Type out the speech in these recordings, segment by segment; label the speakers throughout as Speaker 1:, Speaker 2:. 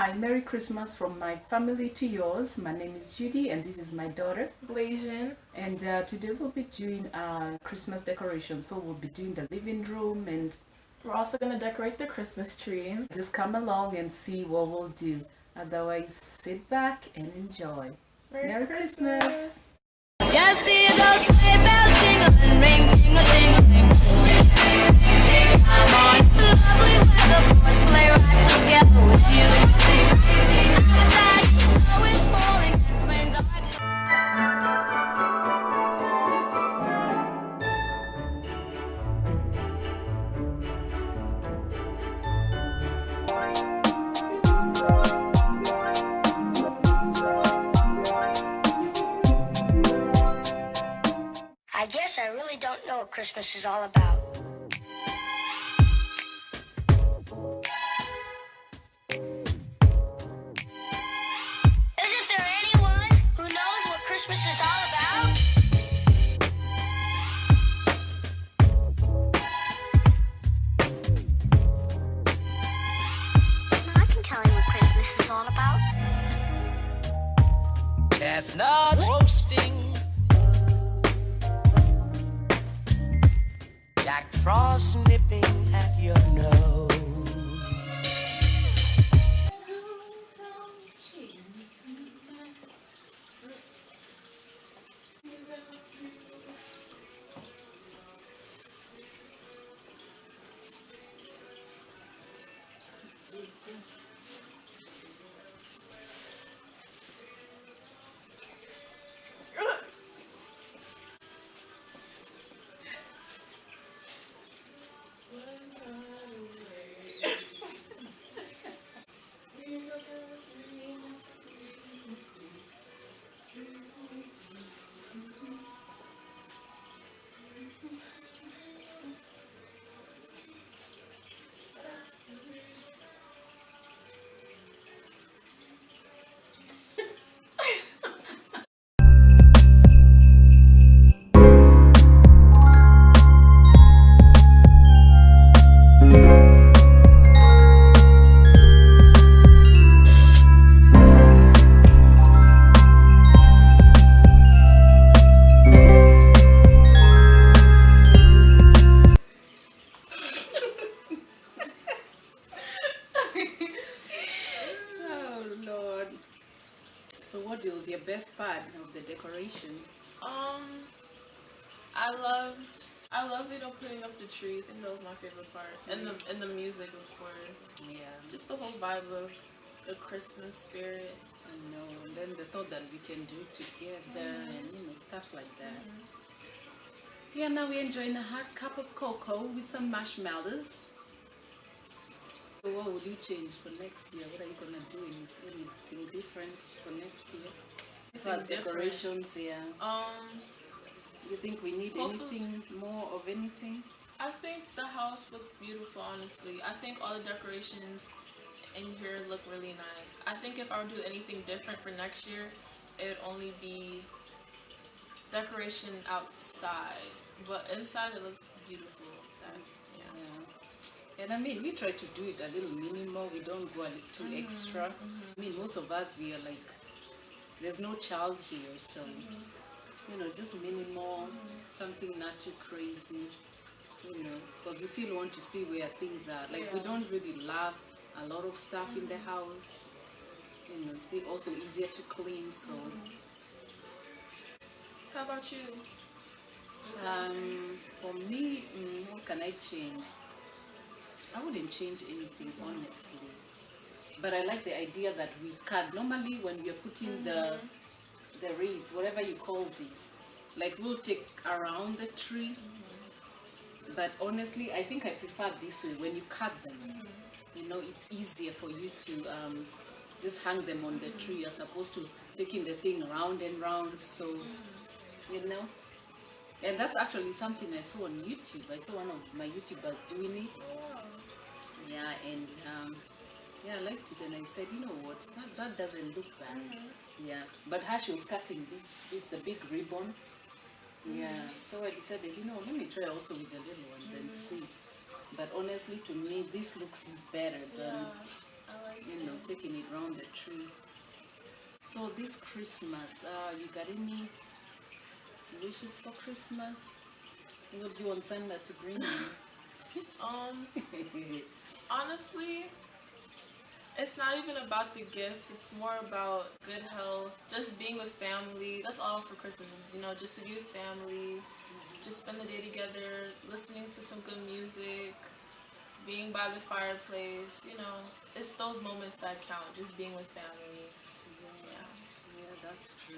Speaker 1: Hi, Merry Christmas from my family to yours. My name is Judy and this is my daughter
Speaker 2: Blasian.
Speaker 1: And today we'll be doing Christmas decoration. So we'll be doing the living room and
Speaker 2: We're also going to decorate the Christmas tree.
Speaker 1: just come along and see what we'll do. Otherwise, sit back and enjoy.
Speaker 2: Merry Christmas.
Speaker 3: Just see those sleigh bells jingling, ring, tingle, tingling. I'm on it's lovely weather for a sleigh ride together with you. Outside, snow is falling and friends are.
Speaker 4: I guess I really don't know what Christmas is all about. Isn't there anyone who knows what Christmas is all about? I can tell you what Christmas is all about.
Speaker 5: Chestnuts roasting, Jack Frost nipping at your nose.
Speaker 1: Oh Lord. So what was your best part of the decoration?
Speaker 2: I loved putting up the tree. I think that was my favorite part. And the music, of course.
Speaker 1: Yeah,
Speaker 2: Just the whole vibe of the Christmas spirit.
Speaker 1: I know. And then the thought that we can do it together and stuff like that. Yeah, now we're enjoying a hot cup of cocoa with some marshmallows. So what would you change for next year? What are you gonna do? Anything different for next year? As far as
Speaker 2: Anything different?
Speaker 1: decorations, yeah. You think we need
Speaker 2: Hopefully-
Speaker 1: anything more of anything?
Speaker 2: I think the house looks beautiful, honestly. I think all the decorations in here look really nice. I think if I would do anything different for next year, it would only be decoration outside. But inside it looks beautiful. Yeah.
Speaker 1: Yeah. And I mean, we try to do it a little minimal. We don't go a little too extra. I mean, most of us, we are like, there's no child here, so just minimal, something not too crazy, because we still want to see where things are. Like, we
Speaker 2: Yeah.
Speaker 1: don't really love a lot of stuff in the house. It's also easier to clean, so.
Speaker 2: How about you?
Speaker 1: For me, what can I change? I wouldn't change anything, honestly. But I like the idea that we cut. Normally, when we are putting the wreaths, whatever you call these, like we'll take around the tree. But honestly, I think I prefer this way. When you cut them, it's easier for you to just hang them on the tree as opposed to taking the thing round and round. So, and that's actually something I saw on YouTube. I saw one of my YouTubers doing it. Yeah, and I liked it, and I said, you know what, that doesn't look bad. Yeah, but her, she was cutting this the big ribbon. Yeah, so I decided, let me try also with the little ones and see. But honestly, to me, this looks better than
Speaker 2: I like
Speaker 1: you know, taking it around the tree. So this Christmas, you got any wishes for Christmas? What do you want Santa to bring you?
Speaker 2: Honestly, it's not even about the gifts. It's more about good health, just being with family. That's all for Christmas, you know, just to be with family, just spend the day together, listening to some good music, being by the fireplace, you know. It's those moments that count, just being with family.
Speaker 1: Yeah, that's true.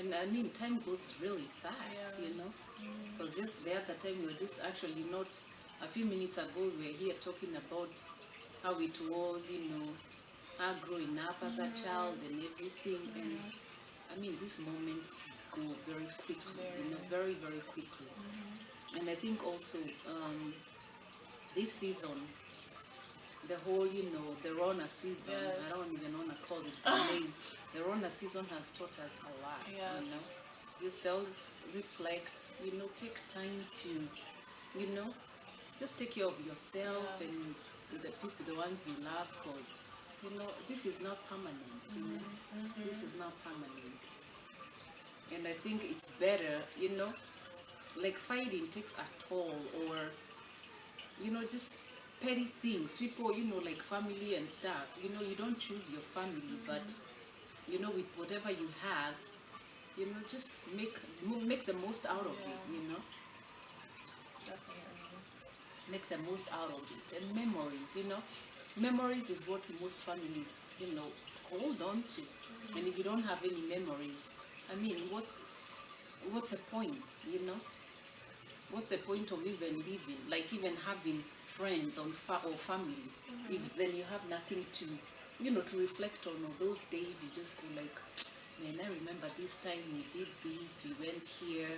Speaker 1: And I mean, time goes really fast,
Speaker 2: Yeah.
Speaker 1: you know. Because just the other time we were just actually not, a few minutes ago we were here talking about how it was, you know, how growing up as a child and everything. And I mean, these moments go very quickly, you know, very, very quickly. And I think also this season, the whole, you know, the Rona season,
Speaker 2: Yes.
Speaker 1: I don't even want to call it the name. The Rona season has taught us a lot, you
Speaker 2: Yes.
Speaker 1: know. You self-reflect, you know, take time to, you know, just take care of yourself and to the people, the ones you love, because, you know, this is not permanent, you know. This is not permanent. And I think it's better, you know, like fighting takes a toll, or, you know, just petty things. People, you know, like family and stuff, you know, you don't choose your family, but, you know, with whatever you have, you know, just make the most out of it, you know.
Speaker 2: Definitely.
Speaker 1: Make the most out of it. And memories, you know, memories is what most families, you know, hold on to. And if you don't have any memories, I mean, what's the point, you know? What's the point of even living, like even having friends or family, if then you have nothing to, you know, to reflect on all those days? You just go like, man, I remember this time we did this, we went here,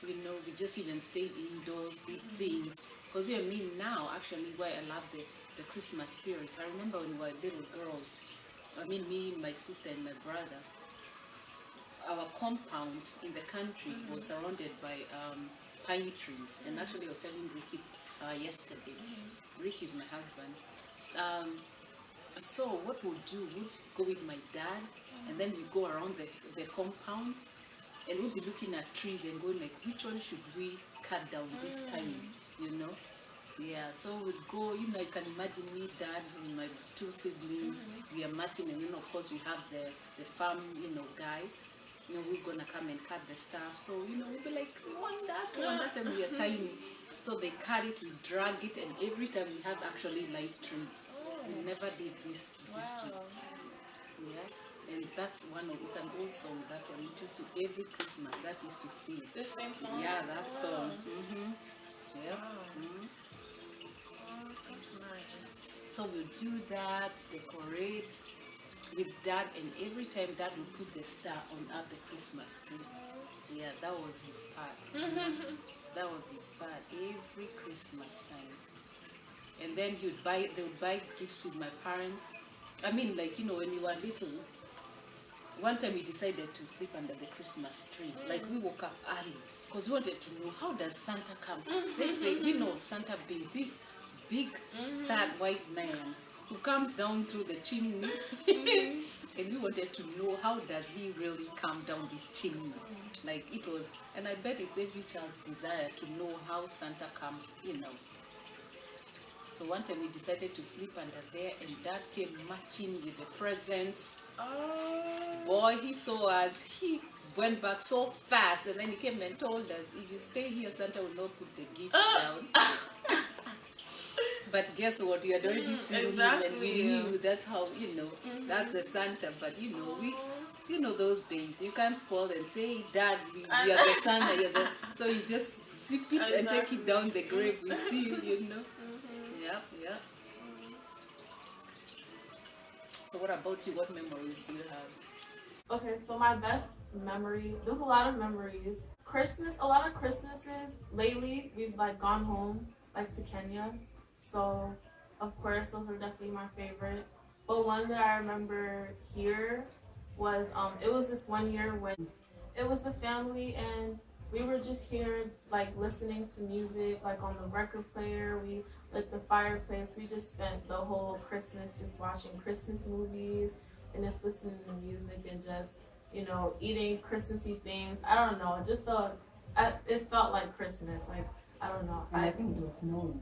Speaker 1: you know, we just even stayed indoors, did things. Because you know, me now, actually, why I love the Christmas spirit. I remember when we were little girls, I mean, me, my sister, and my brother, our compound in the country was surrounded by pine trees. And actually, I was telling Ricky yesterday. Ricky is my husband. So what we'll do, we'll go with my dad, and then we go around the compound, and we'll be looking at trees and going like, which one should we cut down this time, you know? Yeah, so we'd go, you know, you can imagine me, dad, and my two siblings, we are matching, and then of course we have the farm, you know, guy, you know, who's gonna come and cut the stuff. So, you know, we'll be like, we want that one. That time we are tiny. So they cut it, we drag it, and every time we have actually live trees. We never did this tree.
Speaker 2: Wow.
Speaker 1: Yeah. And that's one of it's an old song that we used to every Christmas that used to sing.
Speaker 2: The same song?
Speaker 1: Yeah, that song. Yeah.
Speaker 2: Wow. Oh, that's nice.
Speaker 1: So we'll do that, decorate with dad, and every time dad would put the star on up the Christmas tree. Yeah, that was his part. That was his part every Christmas time. And then they would buy gifts to my parents. I mean, like, you know, when you were little, one time we decided to sleep under the Christmas tree. Like, we woke up early because we wanted to know, how does Santa come? They say, we know Santa being this big, fat white man who comes down through the chimney. And we wanted to know, how does he really come down this chimney? Like, it was, and I bet it's every child's desire to know how Santa comes, you know. So one time we decided to sleep under there, and dad came marching with the presents.
Speaker 2: Oh.
Speaker 1: Boy, he saw us, he went back so fast, and then he came and told us, if you stay here, Santa will not put the gifts down. But guess what? We had already seen him, and we knew that's how, you know, that's a Santa. But you know, you know those days, you can't spoil and say, Dad, we are the Santa. You're the, so you just zip it and take it down the grave with you, you know. Yeah. So what about you? What memories do you have?
Speaker 2: Okay, so my best memory, there's a lot of memories. Christmas, a lot of Christmases lately, we've like gone home, like to Kenya. So, of course, those are definitely my favorite. But one that I remember here was, it was this one year when it was the family and we were just here like listening to music like on the record player. We lit the fireplace. We just spent the whole Christmas just watching Christmas movies and just listening to music and just, you know, eating Christmassy things. I don't know, just it felt like Christmas. Like, I don't know.
Speaker 1: And I think it was snowing.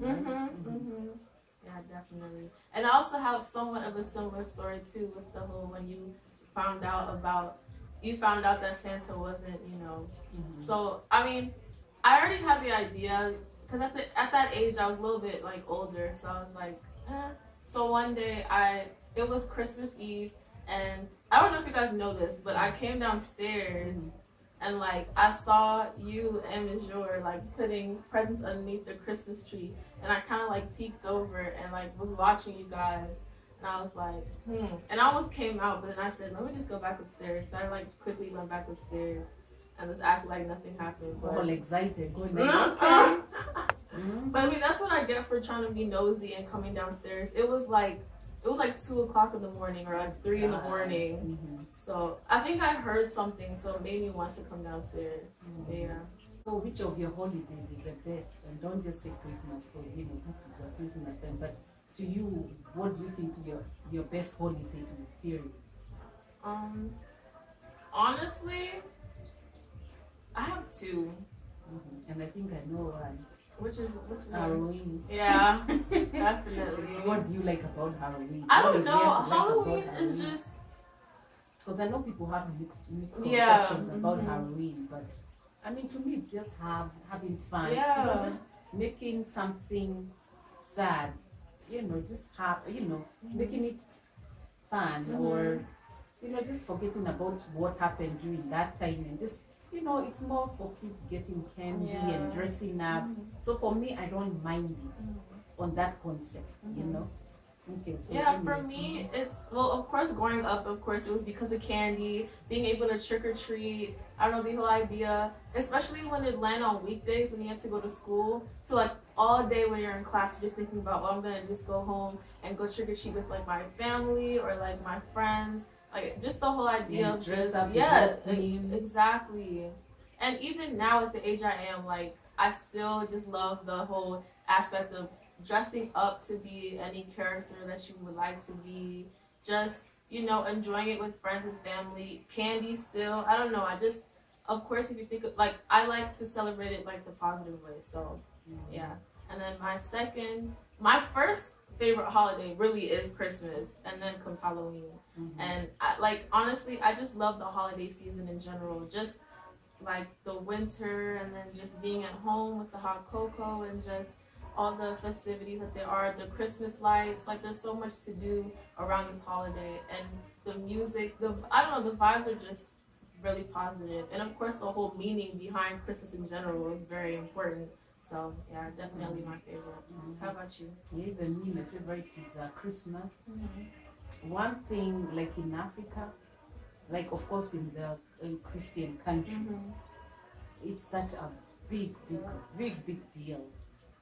Speaker 2: Yeah, definitely. And I also have somewhat of a similar story too with the whole when you found out that Santa wasn't, you know. So I mean, I already had the idea because at that age I was a little bit like older, so I was like, eh. So one day it was Christmas Eve, and I don't know if you guys know this, but I came downstairs and like I saw you and Monsieur like putting presents underneath the Christmas tree, and I kind of like peeked over and like was watching you guys, and I was like, and I almost came out, but then I said, let me just go back upstairs. So I like quickly went back upstairs and just acted like nothing happened. But
Speaker 1: all excited, going like, okay.
Speaker 2: But I mean, that's what I get for trying to be nosy and coming downstairs. It was like 2:00 in the morning or like 3 in the morning. So I think I heard something, so it made me want to come downstairs. Yeah.
Speaker 1: So which of your holidays is the best? And don't just say Christmas because you know this is a Christmas time, but to you, what do you think your best holiday to experience?
Speaker 2: Honestly, I have two.
Speaker 1: And I think I know one.
Speaker 2: Which is
Speaker 1: Halloween.
Speaker 2: Yeah, definitely.
Speaker 1: What do you like about Halloween?
Speaker 2: I don't know. Halloween is just
Speaker 1: because I know people have mixed
Speaker 2: Yeah,
Speaker 1: conceptions about Halloween, but I mean to me it's just having fun.
Speaker 2: Yeah.
Speaker 1: You know, just making something sad. You know, just making it fun or you know, just forgetting about what happened during that time and just you know, it's more for kids getting candy and dressing up. So for me, I don't mind it on that concept, you know. Okay, so
Speaker 2: yeah, for me, it's, well, of course, growing up, of course, it was because of candy, being able to trick or treat. I don't know, the whole idea, especially when it landed on weekdays when you had to go to school. So, like, all day when you're in class, you're just thinking about, well, I'm going to just go home and go trick or treat with, like, my family or, like, my friends. Like, just the whole idea of
Speaker 1: dress
Speaker 2: just,
Speaker 1: up
Speaker 2: exactly. And even now at the age I am, like, I still just love the whole aspect of dressing up to be any character that you would like to be. Just, you know, enjoying it with friends and family. Candy still, I don't know, I just, of course, if you think of, like, I like to celebrate it, like, the positive way, so, yeah. And then my first favorite holiday really is Christmas, and then comes Halloween. And honestly, I just love the holiday season in general. Just like the winter, and then just being at home with the hot cocoa, and just all the festivities that there are, the Christmas lights. Like, there's so much to do around this holiday, and the music. I don't know, the vibes are just really positive, and of course, the whole meaning behind Christmas in general is very important. So yeah, definitely my favorite. How about you?
Speaker 1: Yeah, even me, my favorite is Christmas. One thing, like in Africa, like of course in the Christian countries, it's such a big deal.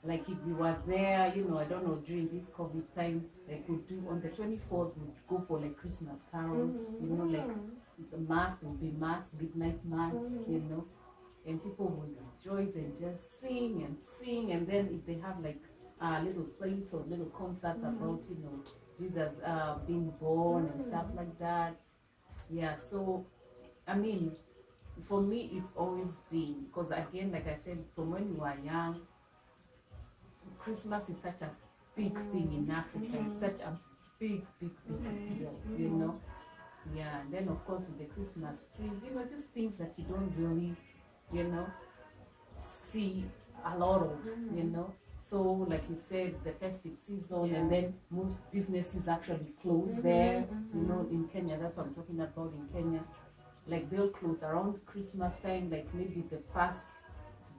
Speaker 1: Like if we were there, you know, I don't know, during this COVID time, like we'd do on the 24th, we'd go for like Christmas carols, you know, like the mass, there would be mass, midnight mass, you know, and people would rejoice and just sing, and then if they have like little plays or little concerts about, you know, Jesus being born and stuff like that. Yeah, so I mean, for me, it's always been, because again, like I said, from when we were young, Christmas is such a big thing in Africa. It's such a big deal, you know. Yeah, and then of course with the Christmas trees, you know, just things that you don't really, you know, see a lot of, you know. So like you said, the festive season, and then most businesses actually close there, you know, in Kenya. That's what I'm talking about in Kenya. Like they'll close around Christmas time, like maybe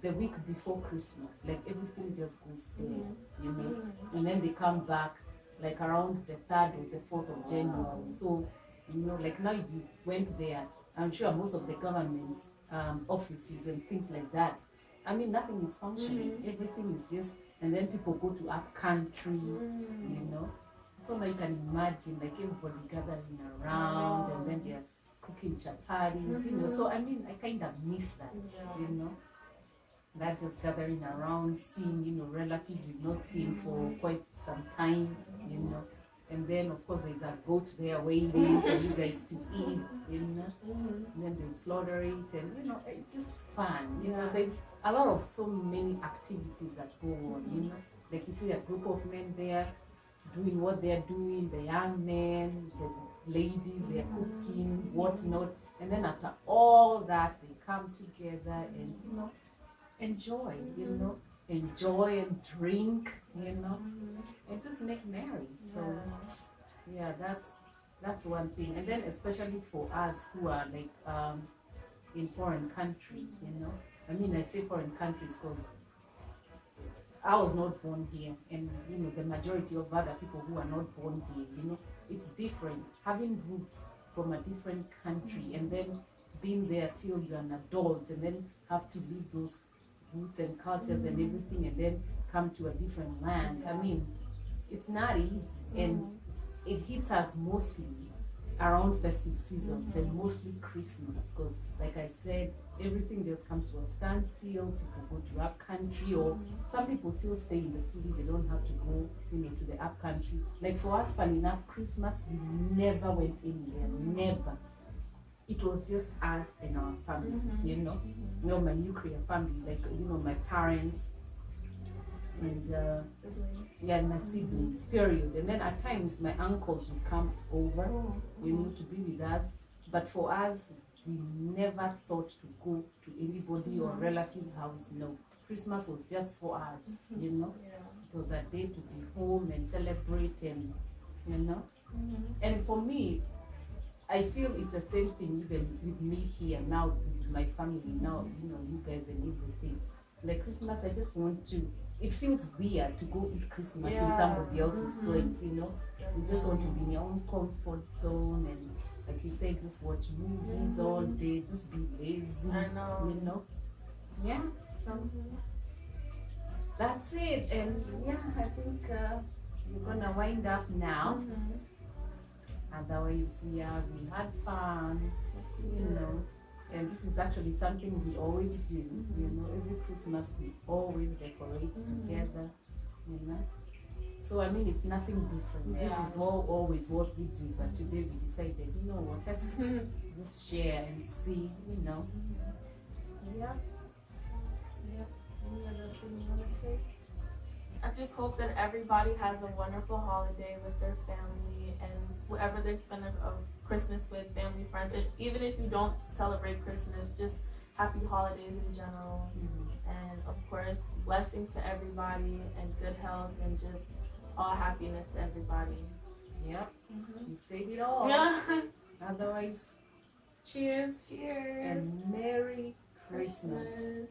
Speaker 1: the week before Christmas. Like everything just goes there, you know. And then they come back like around the 3rd or the 4th of January. So, you know, like now you went there, I'm sure most of the government offices and things like that, I mean, nothing is functioning. Everything is just, and then people go to up country, you know. So now you can imagine like everybody gathering around, and then they're cooking chapatis, you know. So I mean, I kind of miss that, you know. that just gathering around, seeing, relatives you've not seen for quite some time. And then, of course, there's a goat there waiting for you guys to eat. And then they slaughter it, and, it's just fun. There's a lot of so many activities that go on, Like you see a group of men there doing what they're doing, the young men, the ladies, they're cooking, whatnot. And then after all that, they come together and, enjoy, enjoy and drink, and just make merry. So, yeah, that's one thing. And then especially for us who are like in foreign countries, I mean, I say foreign countries because I was not born here, and the majority of other people who are not born here, it's different. Having roots from a different country and then being there till you're an adult and then have to leave those roots and cultures and everything and then come to a different land. I mean, it's not easy, and it hits us mostly around festive seasons and mostly Christmas, because like I said, everything just comes to a standstill. People go to up country, or some people still stay in the city. They don't have to go to the up country. Like for us, funny enough, Christmas we never went anywhere, never. It was just us and our family, my nuclear family, like my parents and my siblings, period. And then at times my uncles would come over, to be with us. But for us, we never thought to go to anybody or relatives' house. No, Christmas was just for us, It was a day to be home and celebrate, and And for me, I feel it's the same thing even with me here now, with my family now, you guys and everything. Like Christmas, I just want to, it feels weird to go eat Christmas in somebody else's place, You just want to be in your own comfort zone, and like you said, just watch movies all day, just be lazy,
Speaker 2: I know.
Speaker 1: Yeah, so that's it. And yeah, I think we're gonna wind up now. Otherwise, yeah, we had fun, and this is actually something we always do, every Christmas we always decorate together, So I mean, it's nothing different. This is always what we do, but today we decided, what, let's just share and see,
Speaker 2: Yeah. Any other thing you want to say? I just hope that everybody has a wonderful holiday with their family and whoever they spend a Christmas with, family, friends. And even if you don't celebrate Christmas, just happy holidays in general. And of course, blessings to everybody and good health and just all happiness to everybody.
Speaker 1: Yep, you said it all. Otherwise, cheers.
Speaker 2: Cheers.
Speaker 1: And Merry Christmas.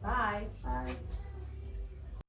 Speaker 1: Bye.